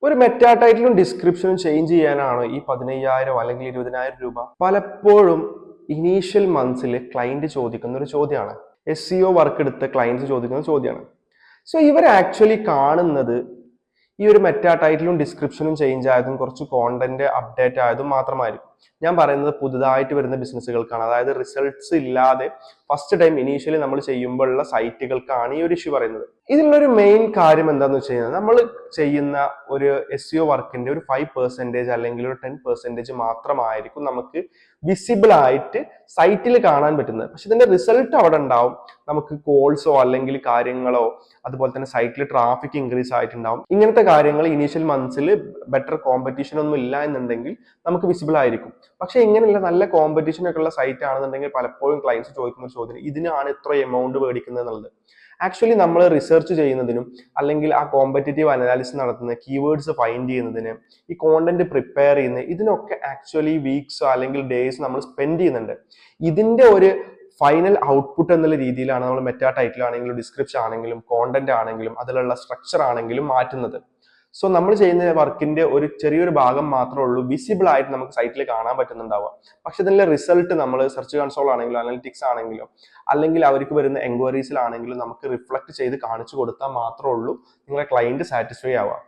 ഒരു meta ടൈറ്റിലും ഡിസ്ക്രിപ്ഷനും change ചെയ്യാനാണോ ഈ 15,000 അല്ലെങ്കിൽ 20,000 രൂപ? പലപ്പോഴും ഇനീഷ്യൽ മന്ത്സിൽ ക്ലയന്റ് ചോദിക്കുന്ന ഒരു ചോദ്യമാണ്. SEO വർക്ക് എടുത്ത് ക്ലയൻസ് ചോദിക്കുന്ന ചോദ്യമാണ്. സോ ഇവർ ആക്ച്വലി കാണുന്നത് ഈ ഒരു മെറ്റാ ടൈറ്റിലും ഡിസ്ക്രിപ്ഷനും ചേഞ്ച് ആയതും കുറച്ച് കോണ്ടന്റ് അപ്ഡേറ്റ് ആയതും മാത്രമായിരിക്കും. ഞാൻ പറയുന്നത് പുതുതായിട്ട് വരുന്ന ബിസിനസ്സുകൾക്കാണ്. അതായത് റിസൾട്ട്സ് ഇല്ലാതെ ഫസ്റ്റ് ടൈം ഇനീഷ്യലി നമ്മൾ ചെയ്യുമ്പോഴുള്ള സൈറ്റുകൾക്കാണ് ഈ ഒരു ഇഷ്യൂ പറയുന്നത്. ഇതിലുള്ളൊരു മെയിൻ കാര്യം എന്താണെന്ന് വെച്ച് കഴിഞ്ഞാൽ, നമ്മൾ ചെയ്യുന്ന ഒരു SEO വർക്കിന്റെ ഒരു 5% അല്ലെങ്കിൽ ഒരു 10% മാത്രമായിരിക്കും നമുക്ക് വിസിബിൾ ആയിട്ട് സൈറ്റിൽ കാണാൻ പറ്റുന്നത്. പക്ഷെ ഇതിന്റെ റിസൾട്ട് അവിടെ ഉണ്ടാവും. നമുക്ക് കോൾസോ അല്ലെങ്കിൽ കാര്യങ്ങളോ അതുപോലെ തന്നെ സൈറ്റിൽ ട്രാഫിക് ഇൻക്രീസ് ആയിട്ടുണ്ടാവും. ഇങ്ങനത്തെ കാര്യങ്ങൾ ഇനീഷ്യൽ മന്ത്സിൽ ബെറ്റർ കോമ്പറ്റീഷൻ ഒന്നും ഇല്ല എന്നുണ്ടെങ്കിൽ നമുക്ക് വിസിബിൾ ആയിരിക്കും. പക്ഷെ ഇങ്ങനെയുള്ള നല്ല കോമ്പറ്റീഷൻ ഒക്കെ ഉള്ള സൈറ്റ് ആണെന്നുണ്ടെങ്കിൽ പലപ്പോഴും ക്ലയൻസ് ചോദിക്കുന്ന ഒരു ചോദ്യം, ഇതിനാണ് ഇത്ര എമൗണ്ട് മേടിക്കുന്നത് എന്നുള്ളത്. ആക്ച്വലി നമ്മൾ റിസർച്ച് ചെയ്യുന്നതിനും അല്ലെങ്കിൽ ആ കോമ്പറ്റേറ്റീവ് അനാലിസിസ് നടത്തുന്ന കീവേഡ്സ് ഫൈൻഡ് ചെയ്യുന്നതിന് ഈ കോണ്ടന്റ് പ്രിപ്പയർ ചെയ്യുന്ന ഇതിനൊക്കെ ആക്ച്വലി വീക്സ് അല്ലെങ്കിൽ ഡേയ്സ് നമ്മൾ സ്പെൻഡ് ചെയ്യുന്നുണ്ട്. ഇതിന്റെ ഒരു ഫൈനൽ ഔട്ട്പുട്ട് എന്നുള്ള രീതിയിലാണ് നമ്മൾ മെറ്റാ ടൈറ്റിൽ ആണെങ്കിലും ഡിസ്ക്രിപ്ഷൻ ആണെങ്കിലും കോണ്ടന്റ് ആണെങ്കിലും അതിലുള്ള സ്ട്രക്ചർ ആണെങ്കിലും മാറ്റുന്നത്. സോ നമ്മൾ ചെയ്യുന്ന വർക്കിന്റെ ഒരു ചെറിയൊരു ഭാഗം മാത്രമേ ഉള്ളൂ വിസിബിൾ ആയിട്ട് നമുക്ക് സൈറ്റിൽ കാണാൻ പറ്റുന്നുണ്ടാവുക. പക്ഷെ ഇതിന്റെ റിസൾട്ട് നമ്മൾ സെർച്ച് കൺസോൾ ആണെങ്കിലും അനലിറ്റിക്സ് ആണെങ്കിലും അല്ലെങ്കിൽ അവർക്ക് വരുന്ന എൻക്വയറീസിലാണെങ്കിലും നമുക്ക് റിഫ്ലക്ട് ചെയ്ത് കാണിച്ചു കൊടുത്താൽ മാത്രമേ ഉള്ളൂ നിങ്ങളുടെ ക്ലയന്റ് സാറ്റിസ്ഫൈ ആവുക.